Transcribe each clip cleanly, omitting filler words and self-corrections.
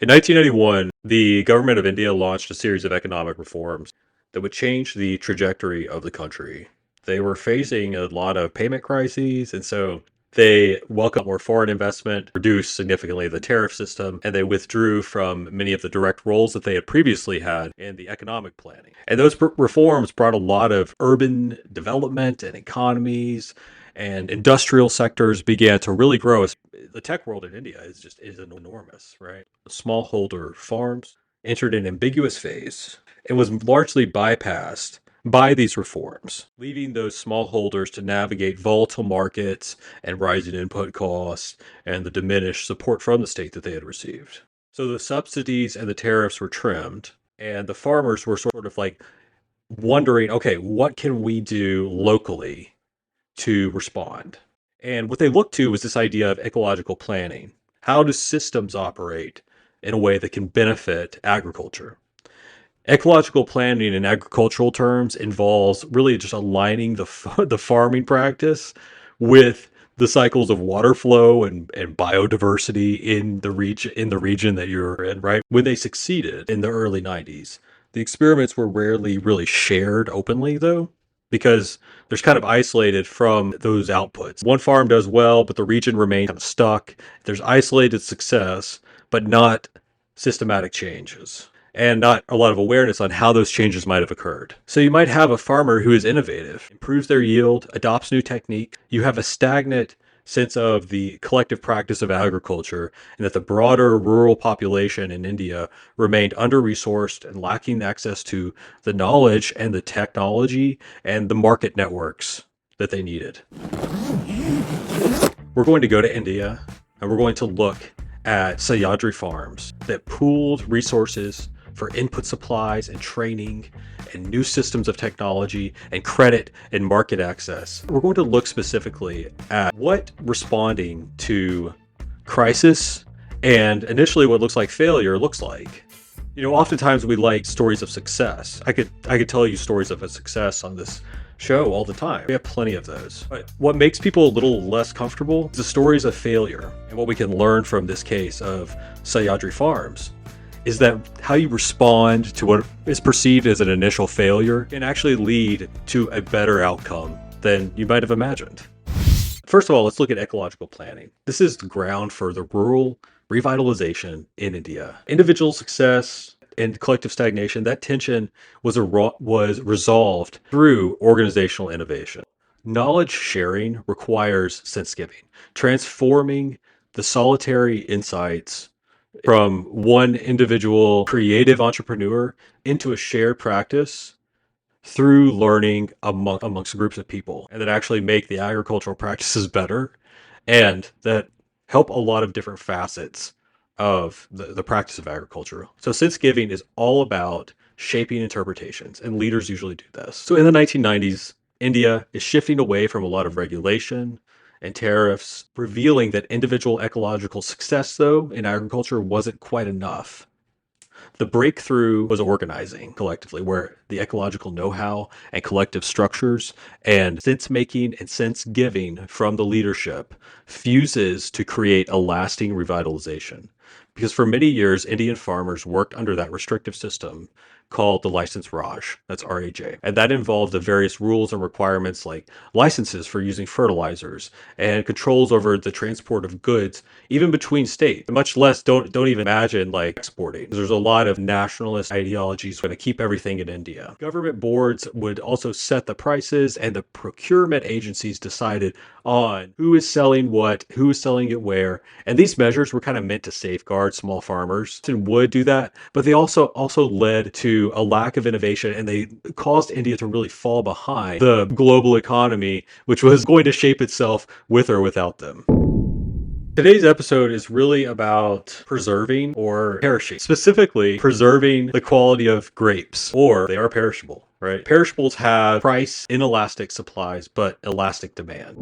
In 1991, the government of India launched a series of economic reforms that would change the trajectory of the country. They were facing a lot of payment crises, and so they welcomed more foreign investment, reduced significantly the tariff system, and they withdrew from many of the direct roles that they had previously had in the economic planning. And those reforms brought a lot of urban development and economies, and industrial sectors began to really grow. The tech world in India is enormous, right? Smallholder farms entered an ambiguous phase and was largely bypassed by these reforms, leaving those smallholders to navigate volatile markets and rising input costs and the diminished support from the state that they had received. So the subsidies and the tariffs were trimmed, and the farmers were sort of like wondering, okay, what can we do locally to respond? And what they looked to was this idea of ecological planning. How do systems operate in a way that can benefit agriculture? Ecological planning in agricultural terms involves really just aligning the farming practice with the cycles of water flow and biodiversity in the region that you're in, right? When they succeeded in the early 90s, the experiments were rarely really shared openly though, because there's kind of isolated from those outputs. One farm does well, but the region remains kind of stuck. There's isolated success, but not systematic changes and not a lot of awareness on how those changes might have occurred. So you might have a farmer who is innovative, improves their yield, adopts new technique. You have a stagnant sense of the collective practice of agriculture, and that the broader rural population in India remained under-resourced and lacking access to the knowledge and the technology and the market networks that they needed. We're going to go to India, and we're going to look at Sahyadri Farms that pooled resources for input supplies and training and new systems of technology and credit and market access. We're going to look specifically at what responding to crisis and initially what looks like failure looks like. You know, oftentimes we like stories of success. I could tell you stories of a success on this show all the time. We have plenty of those. But what makes people a little less comfortable is the stories of failure. And what we can learn from this case of Sahyadri Farms is that how you respond to what is perceived as an initial failure can actually lead to a better outcome than you might have imagined. First of all, let's look at ecological planning. This is the ground for the rural revitalization in India. Individual success and collective stagnation, that tension was resolved through organizational innovation. Knowledge sharing requires sense giving, transforming the solitary insights from one individual creative entrepreneur into a shared practice through learning amongst groups of people, and that actually make the agricultural practices better and that help a lot of different facets of the practice of agriculture. So sense giving is all about shaping interpretations, and leaders usually do this. So in the 1990s, India is shifting away from a lot of regulation and tariffs, revealing that individual ecological success, though, in agriculture wasn't quite enough. The breakthrough was organizing collectively, where the ecological know-how and collective structures and sense-making and sense-giving from the leadership fuses to create a lasting revitalization. Because for many years, Indian farmers worked under that restrictive system called the License Raj. That's RAJ. And that involved the various rules and requirements like licenses for using fertilizers and controls over the transport of goods, even between states. Much less, don't even imagine like exporting. There's a lot of nationalist ideologies going to keep everything in India. Government boards would also set the prices, and the procurement agencies decided on who is selling what, who is selling it where. And these measures were kind of meant to safeguard small farmers and would do that, but they also led to a lack of innovation, and they caused India to really fall behind the global economy, which was going to shape itself with or without them. Today's episode is really about preserving or perishing, specifically preserving the quality of grapes, or they are perishable, right? Perishables have price inelastic supplies, but elastic demand.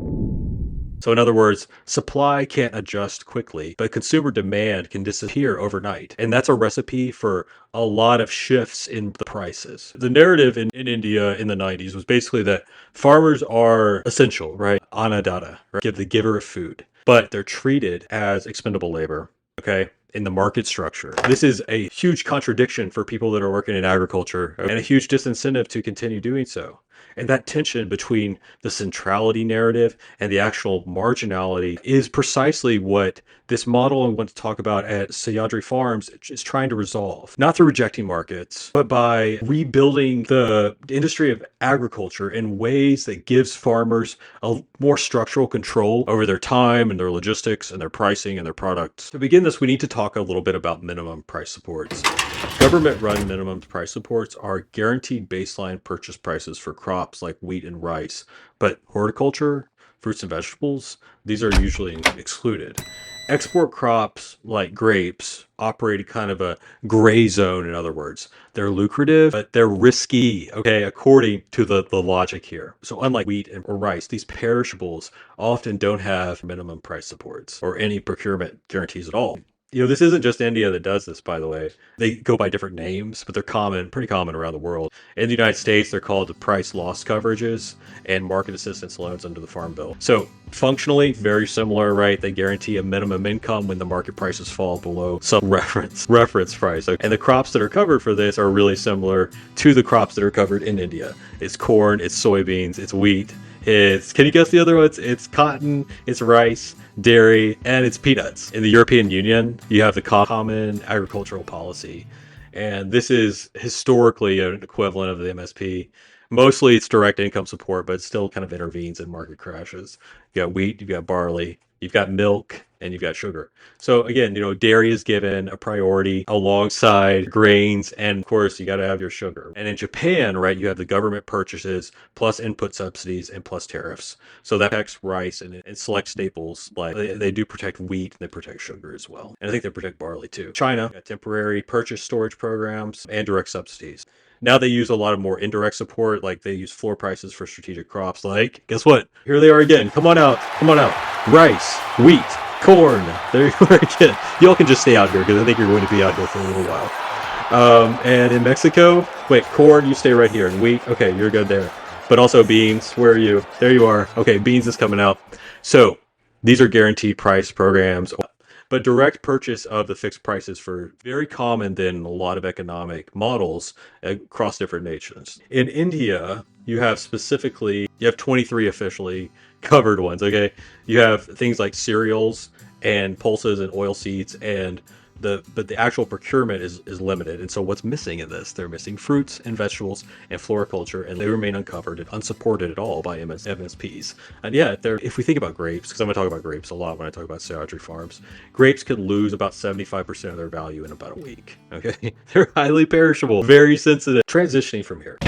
So in other words, supply can't adjust quickly, but consumer demand can disappear overnight. And that's a recipe for a lot of shifts in the prices. The narrative in India in the 90s was basically that farmers are essential, right? Annadatta, right? Give the giver of food, but they're treated as expendable labor. Okay. in the market structure. This is a huge contradiction for people that are working in agriculture and a huge disincentive to continue doing so. And that tension between the centrality narrative and the actual marginality is precisely what this model I want to talk about at Sahyadri Farms is trying to resolve. Not through rejecting markets, but by rebuilding the industry of agriculture in ways that gives farmers a more structural control over their time and their logistics and their pricing and their products. To begin this, we need to talk a little bit about minimum price supports. Government-run minimum price supports are guaranteed baseline purchase prices for crops like wheat and rice, but horticulture, fruits and vegetables, these are usually excluded. Export crops like grapes operate kind of a gray zone, in other words. They're lucrative, but they're risky, okay, according to the logic here. So unlike wheat or rice, these perishables often don't have minimum price supports or any procurement guarantees at all. This isn't just India that does this, by the way. They go by different names, but they're pretty common around the world. In the United States, they're called the price loss coverages and market assistance loans under the Farm Bill. So functionally, very similar, right? They guarantee a minimum income when the market prices fall below some reference price. And the crops that are covered for this are really similar to the crops that are covered in India. It's corn, it's soybeans, it's wheat. Can you guess the other ones? It's cotton, it's rice, dairy, and it's peanuts. In the European Union, you have the Common Agricultural Policy, and this is historically an equivalent of the MSP. Mostly it's direct income support, but it still kind of intervenes in market crashes. You got wheat, you've got barley, you've got milk, and you've got sugar. So again, dairy is given a priority alongside grains, and of course you got to have your sugar. And in Japan, right, you have the government purchases plus input subsidies and plus tariffs. So that protects rice and select staples. Like they do protect wheat and they protect sugar as well. And I think they protect barley too. China got temporary purchase storage programs and direct subsidies. Now they use a lot of more indirect support, like they use floor prices for strategic crops. Like, guess what? Here they are again. Come on out. Rice, wheat, corn. There you are again. Y'all can just stay out here because I think you're going to be out here for a little while. And in Mexico, wait, corn, you stay right here. And wheat, okay, you're good there. But also beans, where are you? There you are. Okay, beans is coming out. So these are guaranteed price programs. But direct purchase of the fixed prices for very common than a lot of economic models across different nations. In India, you have 23 officially covered ones, okay? You have things like cereals and pulses and oil seeds, but the actual procurement is limited. And so what's missing in this? They're missing fruits and vegetables and floriculture, and they remain uncovered and unsupported at all by MSPs. And yeah, if we think about grapes, because I'm going to talk about grapes a lot when I talk about Sahyadri Farms, grapes could lose about 75% of their value in about a week, okay? They're highly perishable, very sensitive. Transitioning from here.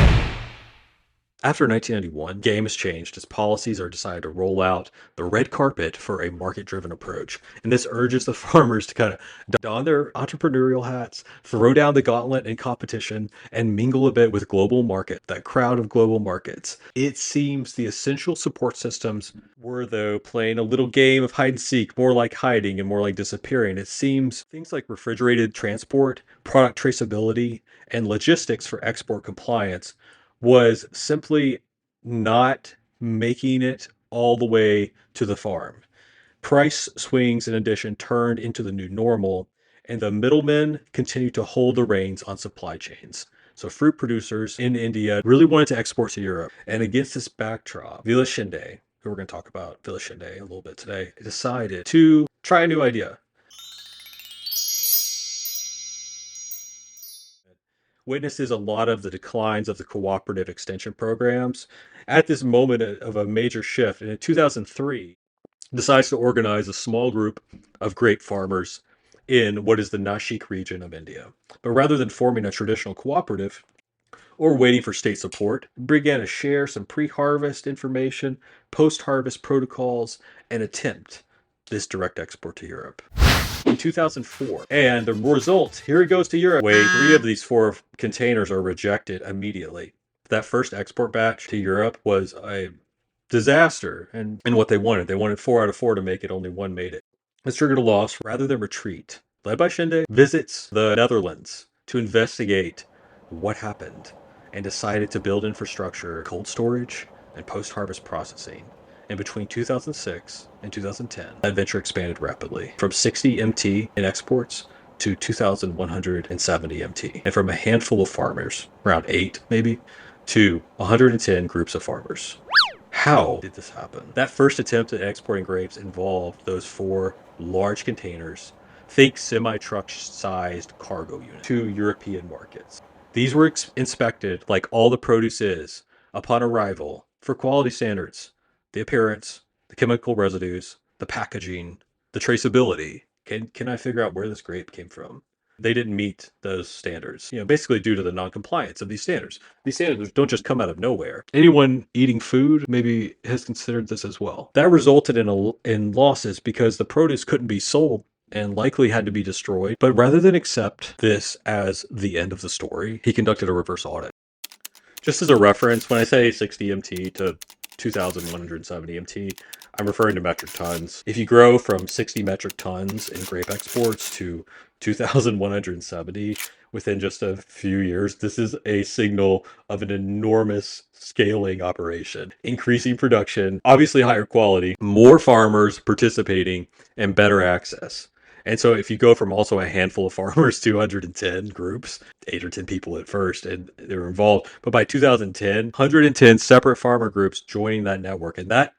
After 1991, game has changed as policies are decided to roll out the red carpet for a market-driven approach. And this urges the farmers to kind of don their entrepreneurial hats, throw down the gauntlet in competition, and mingle a bit with global market, that crowd of global markets. It seems the essential support systems were, though, playing a little game of hide and seek, more like hiding and more like disappearing. It seems things like refrigerated transport, product traceability, and logistics for export compliance was simply not making it all the way to the farm. Price swings, in addition, turned into the new normal, and the middlemen continued to hold the reins on supply chains. So fruit producers in India really wanted to export to Europe. And against this backdrop, Vila Shinde, who we're going to talk about Vila Shinde a little bit today, decided to try a new idea. Witnesses a lot of the declines of the cooperative extension programs at this moment of a major shift. And in 2003, decides to organize a small group of grape farmers in what is the Nashik region of India. But rather than forming a traditional cooperative or waiting for state support, began to share some pre-harvest information, post-harvest protocols, and attempt this direct export to Europe. In 2004. And the result, here it goes to Europe. 3 of these 4 containers are rejected immediately. That first export batch to Europe was a disaster and what they wanted. They wanted 4 out of 4 to make it, only 1 made it. This triggered a loss. Rather than retreat, led by Shinde, visits the Netherlands to investigate what happened and decided to build infrastructure, cold storage, and post-harvest processing. And between 2006 and 2010, that venture expanded rapidly from 60 MT in exports to 2,170 MT. And from a handful of farmers, around 8 maybe, to 110 groups of farmers. How did this happen? That first attempt at exporting grapes involved those 4 large containers, think semi-truck sized cargo units, to European markets. These were inspected like all the produce is upon arrival for quality standards, the appearance, the chemical residues, the packaging, the traceability. Can I figure out where this grape came from? They didn't meet those standards, basically due to the non-compliance of these standards. These standards don't just come out of nowhere. Anyone eating food maybe has considered this as well. That resulted in losses because the produce couldn't be sold and likely had to be destroyed. But rather than accept this as the end of the story, he conducted a reverse audit. Just as a reference, when I say 60 MT to 2,170 MT, I'm referring to metric tons. If you grow from 60 metric tons in grape exports to 2,170 within just a few years, this is a signal of an enormous scaling operation. Increasing production, obviously higher quality, more farmers participating, and better access. And so if you go from also a handful of farmers to 110 groups, 8 or 10 people at first, and they were involved, but by 2010, 110 separate farmer groups joining that network. And that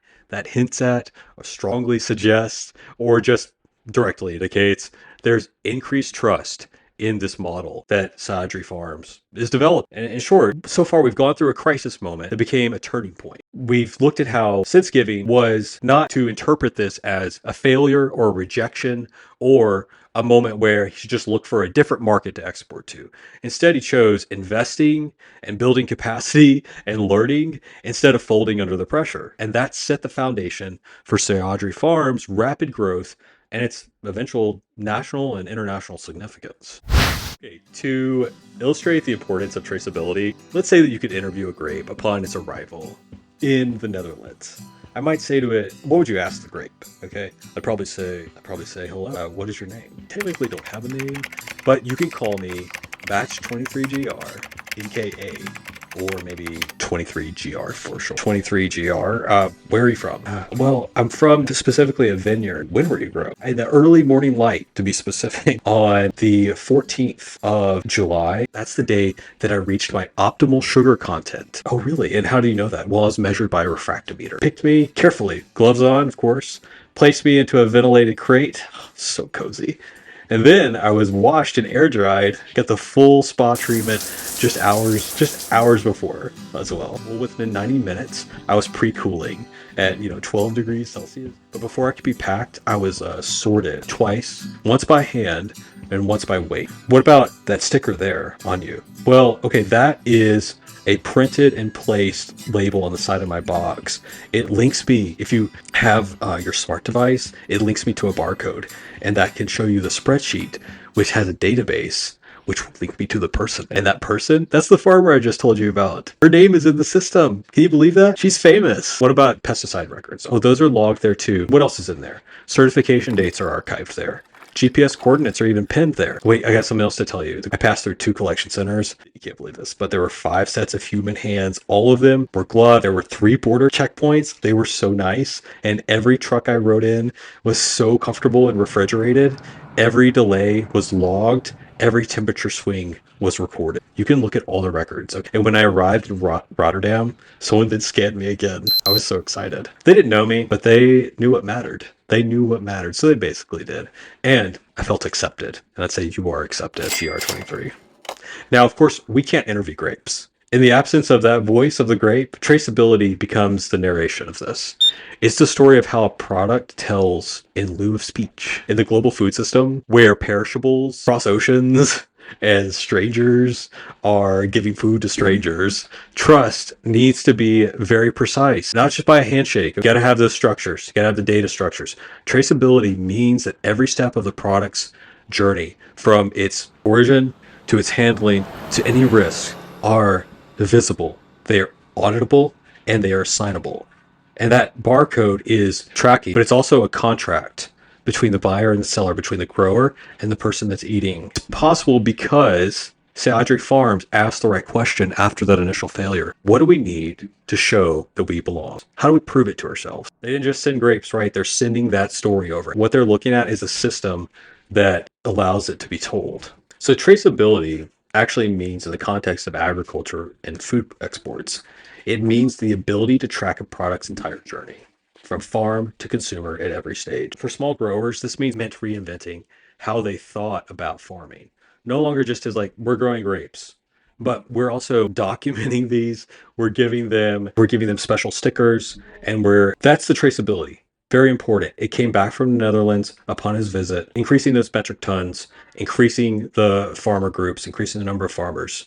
hints at, or strongly suggests, or just directly indicates there's increased trust in this model that Sahyadri Farms is developed. And in short, so far we've gone through a crisis moment that became a turning point. We've looked at how sense giving was not to interpret this as a failure or a rejection or a moment where he should just look for a different market to export to. Instead, he chose investing and building capacity and learning instead of folding under the pressure. And that set the foundation for Sahyadri Farms' rapid growth and its eventual national and international significance. Okay, to illustrate the importance of traceability, let's say that you could interview a grape upon its arrival in the Netherlands. I might say to it, what would you ask the grape? Okay, I'd probably say, hello, what is your name? Technically don't have a name, but you can call me Batch 23GR, aka, or maybe 23GR for short. 23GR, where are you from? Well, I'm from specifically a vineyard. When were you grown? In the early morning light, to be specific, on the 14th of July. That's the day that I reached my optimal sugar content. Oh, really? And how do you know that? Well, I was measured by a refractometer. Picked me carefully, gloves on, of course, placed me into a ventilated crate. So cozy. And then I was washed and air dried, got the full spa treatment just hours before as well. Within 90 minutes, I was pre-cooling at 12 degrees Celsius. But before I could be packed, I was sorted twice, once by hand and once by weight. What about that sticker there on you? Well, okay, that is a printed and placed label on the side of my box. It links me, if you have your smart device, it links me to a barcode, and that can show you the spreadsheet, which has a database, which will link me to the person. And that person, that's the farmer I just told you about. Her name is in the system. Can you believe that? She's famous. What about pesticide records? Oh, those are logged there too. What else is in there? Certification dates are archived there. GPS coordinates are even pinned there. Wait, I got something else to tell you. I passed through 2 collection centers. You can't believe this, but there were 5 sets of human hands. All of them were gloved. There were 3 border checkpoints. They were so nice. And every truck I rode in was so comfortable and refrigerated. Every delay was logged. Every temperature swing was recorded. You can look at all the records. Okay? And when I arrived in Rotterdam, someone then scanned me again. I was so excited. They didn't know me, but they knew what mattered. They knew what mattered, so they basically did. And I felt accepted. And I'd say you are accepted, CR23. Now, of course, we can't interview grapes. In the absence of that voice of the grape, traceability becomes the narration of this. It's the story of how a product tells in lieu of speech. In the global food system, where perishables cross oceans and strangers are giving food to strangers, trust needs to be very precise, not just by a handshake. You got to have those structures. You got to have the data structures. Traceability means that every step of the product's journey, from its origin to its handling to any risk, are visible, they are auditable, and they are assignable. And that barcode is tracking, but it's also a contract between the buyer and the seller, between the grower and the person that's eating. It's possible because Sahyadri Farms asked the right question after that initial failure. What do we need to show that we belong? How do we prove it to ourselves? They didn't just send grapes, right? They're sending that story over. What they're looking at is a system that allows it to be told. So traceability actually means, in the context of agriculture and food exports, it means the ability to track a product's entire journey from farm to consumer at every stage. For small growers, this means reinventing how they thought about farming. No longer just as like, we're growing grapes, but we're also documenting these. We're giving them special stickers, and that's the traceability. Very important. It came back from the Netherlands upon his visit, increasing those metric tons, increasing the farmer groups, increasing the number of farmers.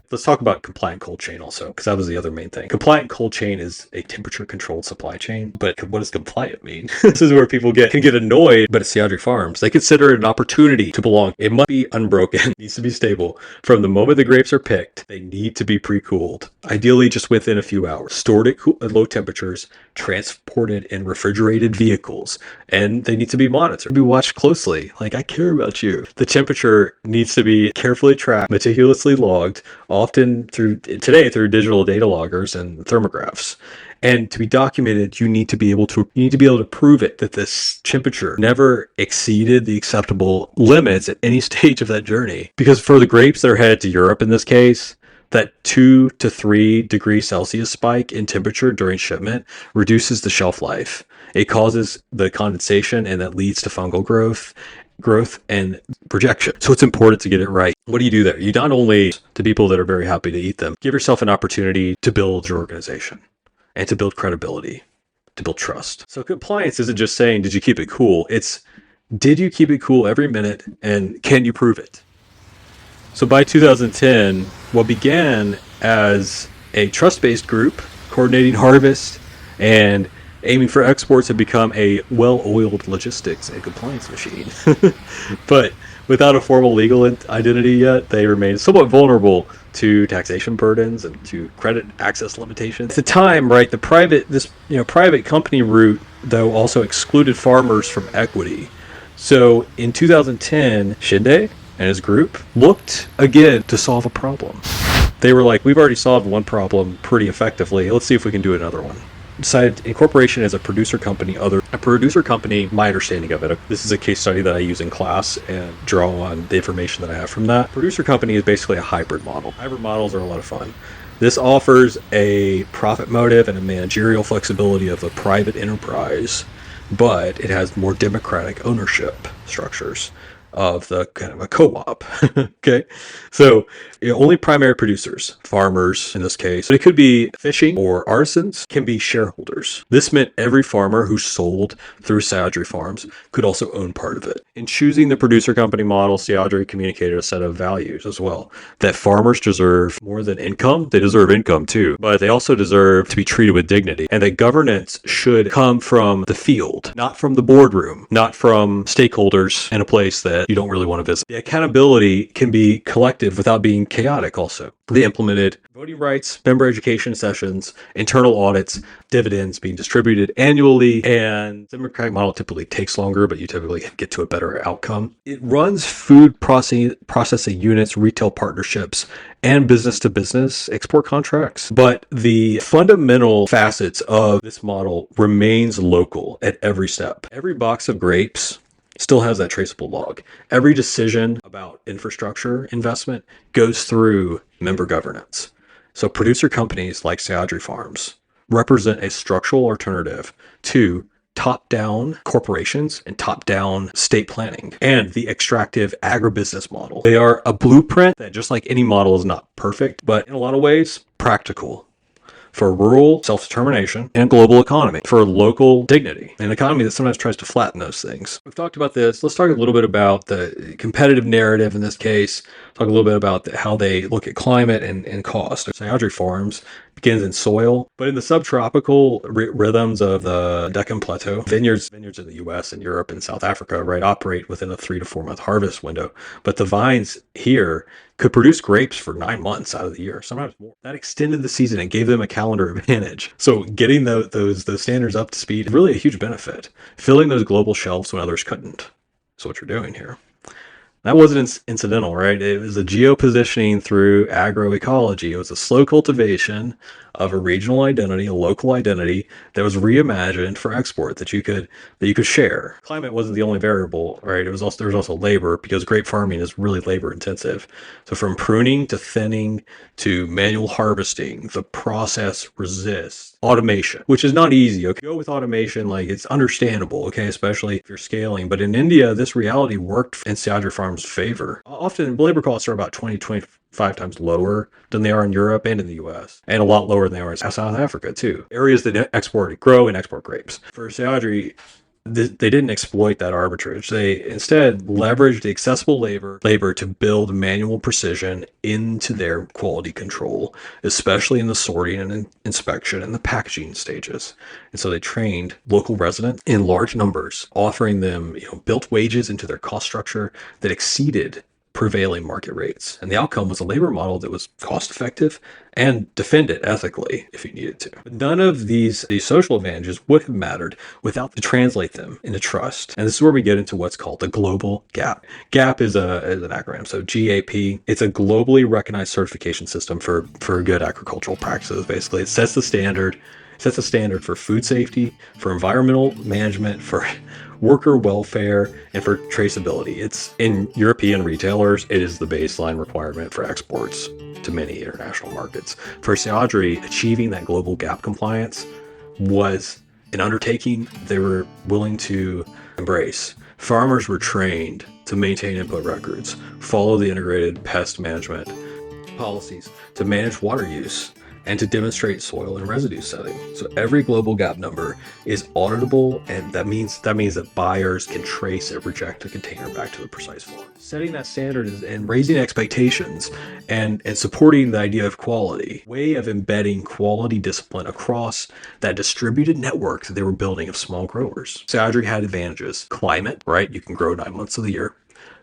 Let's talk about compliant cold chain also, because that was the other main thing. Compliant cold chain is a temperature controlled supply chain, but what does compliant mean? This is where people can get annoyed, but at Sahyadri Farms, they consider it an opportunity to belong. It must be unbroken, it needs to be stable. From the moment the grapes are picked, they need to be pre-cooled, ideally just within a few hours, stored at low temperatures, transported in refrigerated vehicles, and they need to be monitored, be watched closely. Like, I care about you. The temperature needs to be carefully tracked, meticulously logged, often through digital data loggers and thermographs. And to be documented, you need to be able to prove it, that this temperature never exceeded the acceptable limits at any stage of that journey. Because for the grapes that are headed to Europe in this case, that 2 to 3 degrees Celsius spike in temperature during shipment reduces the shelf life. It causes the condensation, and that leads to fungal growth and projection. So it's important to get it right. What do you do there? You not only to people that are very happy to eat them, give yourself an opportunity to build your organization and to build credibility, to build trust. So compliance isn't just saying, did you keep it cool? It's, did you keep it cool every minute, and can you prove it? So by 2010, what began as a trust-based group coordinating harvest and aiming for exports had become a well-oiled logistics and compliance machine. But without a formal legal identity yet, they remain somewhat vulnerable to taxation burdens and to credit access limitations. At the time, right, the private company route, though, also excluded farmers from equity. So in 2010, Shinde and his group looked again to solve a problem. They were like, we've already solved one problem pretty effectively. Let's see if we can do another one. Decided incorporation as a producer company. My understanding of it, this is a case study that I use in class and draw on the information that I have from that. Producer company is basically a hybrid model. Hybrid models are a lot of fun. This offers a profit motive and a managerial flexibility of a private enterprise, but it has more democratic ownership structures of the kind of a co-op. Okay, so only primary producers, farmers in this case, but it could be fishing or artisans, can be shareholders. This meant every farmer who sold through Sahyadri Farms could also own part of it. In choosing the producer company model, Sahyadri communicated a set of values as well, that farmers deserve more than income. They deserve income too, but they also deserve to be treated with dignity, and that governance should come from the field, not from the boardroom, not from stakeholders in a place that you don't really want to visit. The accountability can be collective without being chaotic also. They implemented voting rights, member education sessions, internal audits, dividends being distributed annually, and the democratic model typically takes longer, but you typically get to a better outcome. It runs food processing units, retail partnerships, and business-to-business export contracts. But the fundamental facets of this model remains local at every step. Every box of grapes still has that traceable log. Every decision about infrastructure investment goes through member governance. So producer companies like Sahyadri Farms represent a structural alternative to top-down corporations and top-down state planning and the extractive agribusiness model. They are a blueprint that, just like any model, is not perfect, but in a lot of ways, practical for rural self-determination and global economy, for local dignity, an economy that sometimes tries to flatten those things. We've talked about this. Let's talk a little bit about the competitive narrative in this case, talk a little bit about how they look at climate and cost. Sahyadri Farms begins in soil, but in the subtropical rhythms of the Deccan Plateau, vineyards in the US and Europe and South Africa, right, operate within a 3 to 4 month harvest window. But the vines here could produce grapes for 9 months out of the year, sometimes more. That extended the season and gave them a calendar advantage. So getting those standards up to speed is really a huge benefit. Filling those global shelves when others couldn't. That's what you're doing here. That wasn't incidental, right? It was a geopositioning through agroecology. It was a slow cultivation of a regional identity, a local identity that was reimagined for export that you could share. Climate wasn't the only variable, right? There was also labor, because grape farming is really labor intensive. So from pruning to thinning to manual harvesting, the process resists automation, which is not easy. Okay, go with automation, like it's understandable, okay, especially if you're scaling. But in India, this reality worked in Sahyadri Farms' favor. Often labor costs are about 25 times lower than they are in Europe and in the US, and a lot lower than they are in South Africa too. Areas that grow and export grapes. For Sahyadri, they didn't exploit that arbitrage. They instead leveraged the accessible labor to build manual precision into their quality control, especially in the sorting and inspection and the packaging stages. And so they trained local residents in large numbers, offering them, built wages into their cost structure that exceeded prevailing market rates. And the outcome was a labor model that was cost effective and defended ethically if you needed to. But none of these social advantages would have mattered without to translate them into trust. And this is where we get into what's called the global GAP. GAP is an acronym. So GAP, it's a globally recognized certification system for good agricultural practices. Basically, it sets the standard. Sets a standard for food safety, for environmental management, for worker welfare, and for traceability. It's in European retailers, it is the baseline requirement for exports to many international markets. For Sahyadri, achieving that global GAP compliance was an undertaking they were willing to embrace. Farmers were trained to maintain input records, follow the integrated pest management policies, to manage water use, and to demonstrate soil and residue setting. So every global GAP number is auditable, and that means that buyers can trace and reject a container back to the precise farm. Setting that standard and raising expectations and supporting the idea of quality, way of embedding quality discipline across that distributed network that they were building of small growers. Sahyadri had advantages. Climate, right? You can grow 9 months of the year.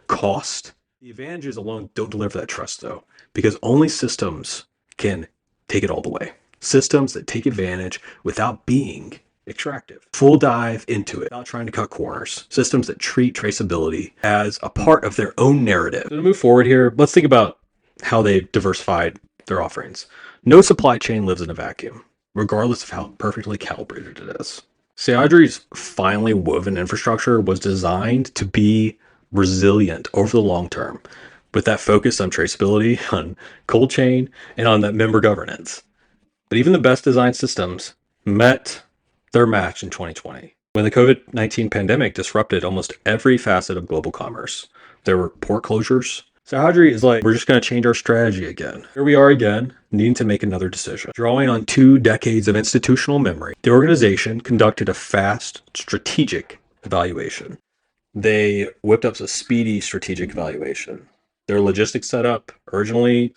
Cost. The advantages alone don't deliver that trust though, because only systems can take it all the way. Systems that take advantage without being extractive. Full dive into it, without trying to cut corners. Systems that treat traceability as a part of their own narrative. So to move forward here, let's think about how they've diversified their offerings. No supply chain lives in a vacuum, regardless of how perfectly calibrated it is. Sahyadri's finely woven infrastructure was designed to be resilient over the long term, with that focus on traceability, on cold chain, and on that member governance. But even the best designed systems met their match in 2020, when the COVID-19 pandemic disrupted almost every facet of global commerce. There were port closures. Sahyadri is like, we're just going to change our strategy again. Here we are again, needing to make another decision. Drawing on 2 decades of institutional memory, the organization conducted a fast, strategic evaluation. They whipped up a speedy strategic evaluation. Their logistics setup, originally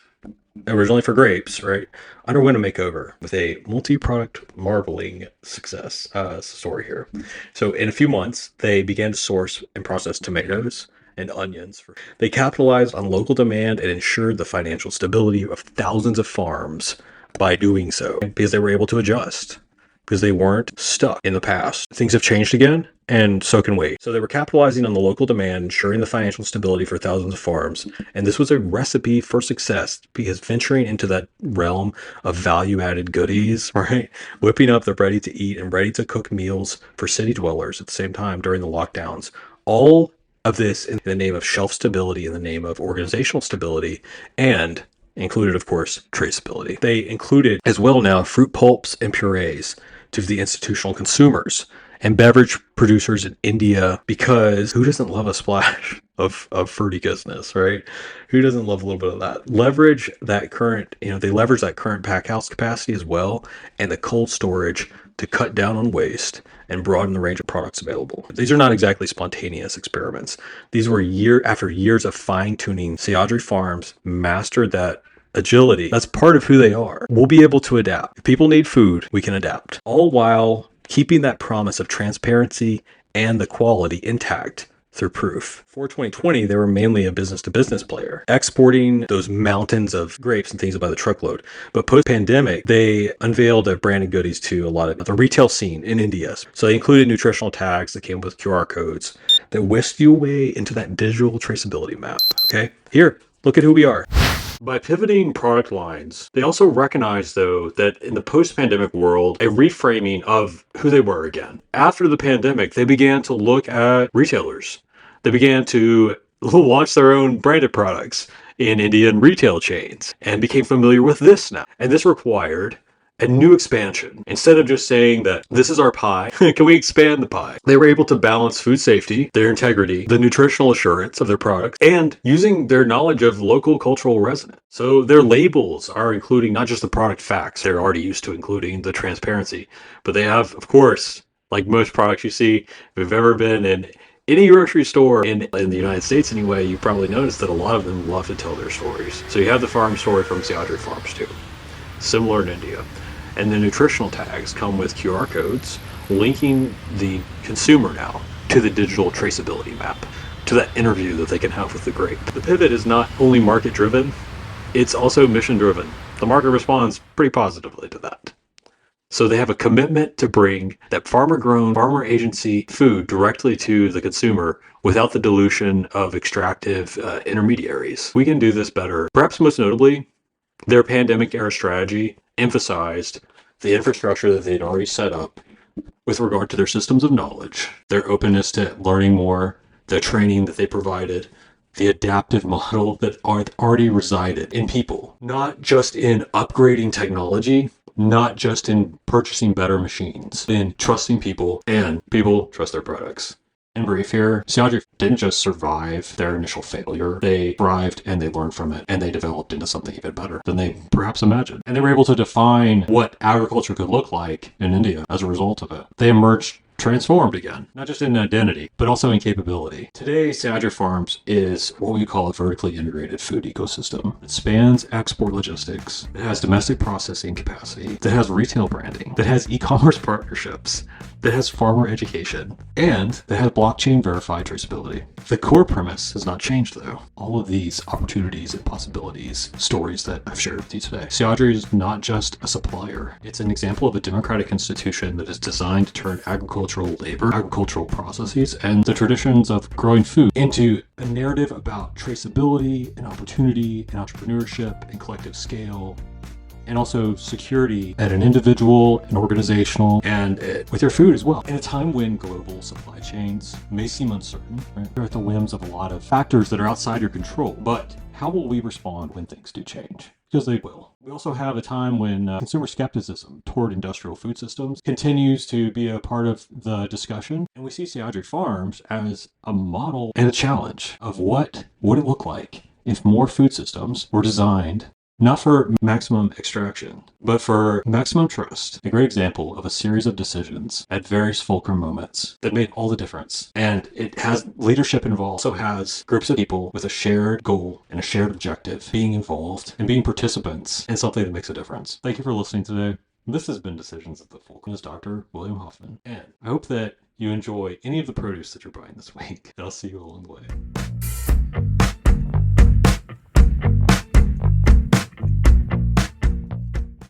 for grapes, right, underwent a makeover with a multi-product marbling success story here. So in a few months, they began to source and process tomatoes and onions. They capitalized on local demand and ensured the financial stability of thousands of farms by doing so, because they were able to adjust, because they weren't stuck in the past. Things have changed again, and so can we. So they were capitalizing on the local demand, ensuring the financial stability for thousands of farms. And this was a recipe for success, because venturing into that realm of value-added goodies, right? Whipping up the ready-to-eat and ready-to-cook meals for city dwellers at the same time during the lockdowns. All of this in the name of shelf stability, in the name of organizational stability, and included, of course, traceability. They included as well now fruit pulps and purees to the institutional consumers and beverage producers in India, because who doesn't love a splash of fruity goodness, right? Who doesn't love a little bit of that? Leverage that current, they leverage that current pack house capacity as well, and the cold storage to cut down on waste and broaden the range of products available. These are not exactly spontaneous experiments. These were after years of fine-tuning. Sahyadri Farms mastered that agility. That's part of who they are. We'll be able to adapt. If people need food, we can adapt. All while keeping that promise of transparency and the quality intact through proof. For 2020, they were mainly a business-to-business player, exporting those mountains of grapes and things by the truckload. But post-pandemic, they unveiled a branded goodies to a lot of the retail scene in India. So they included nutritional tags that came with QR codes that whisked you away into that digital traceability map. Okay, here, look at who we are. By pivoting product lines, they also recognized, though, that in the post-pandemic world, a reframing of who they were again. After the pandemic, they began to look at retailers. They began to launch their own branded products in Indian retail chains and became familiar with this now. And this required a new expansion. Instead of just saying that this is our pie, can we expand the pie? They were able to balance food safety, their integrity, the nutritional assurance of their products, and using their knowledge of local cultural resonance. So their labels are including not just the product facts, they're already used to including the transparency, but they have, of course, like most products you see, if you've ever been in any grocery store in the United States anyway, you probably noticed that a lot of them love to tell their stories. So you have the farm story from Sahyadri Farms too, similar in India. And the nutritional tags come with QR codes linking the consumer now to the digital traceability map, to that interview that they can have with the grape. The pivot is not only market driven, it's also mission driven. The market responds pretty positively to that. So they have a commitment to bring that farmer-grown, farmer-agency food directly to the consumer without the dilution of extractive intermediaries. We can do this better. Perhaps most notably, their pandemic-era strategy emphasized the infrastructure that they'd already set up with regard to their systems of knowledge, their openness to learning more, the training that they provided, the adaptive model that already resided in people, not just in upgrading technology, not just in purchasing better machines, in trusting people, and people trust their products. In brief here, Sahyadri didn't just survive their initial failure. They thrived and they learned from it and they developed into something even better than they perhaps imagined. And they were able to define what agriculture could look like in India as a result of it. They emerged transformed again, not just in identity, but also in capability. Today, Sahyadri Farms is what we call a vertically integrated food ecosystem. It spans export logistics, it has domestic processing capacity, that has retail branding, that has e-commerce partnerships, that has farmer education, and that has blockchain verified traceability. The core premise has not changed though. All of these opportunities and possibilities, stories that I've shared with you today. Sahyadri is not just a supplier. It's an example of a democratic institution that is designed to turn agricultural labor, agricultural processes, and the traditions of growing food into a narrative about traceability and opportunity and entrepreneurship and collective scale, and also security at an individual and organizational and with your food as well. In a time when global supply chains may seem uncertain, right? They're at the whims of a lot of factors that are outside your control, but how will we respond when things do change? Because they will. We also have a time when consumer skepticism toward industrial food systems continues to be a part of the discussion. And we see Sahyadri Farms as a model and a challenge of what would it look like if more food systems were designed not for maximum extraction, but for maximum trust. A great example of a series of decisions at various Fulcrum moments that made all the difference. And it has leadership involved, so has groups of people with a shared goal and a shared objective being involved and being participants in something that makes a difference. Thank you for listening today. This has been Decisions at the Fulcrum. This is Dr. William Hoffman. And I hope that you enjoy any of the produce that you're buying this week. And I'll see you along the way.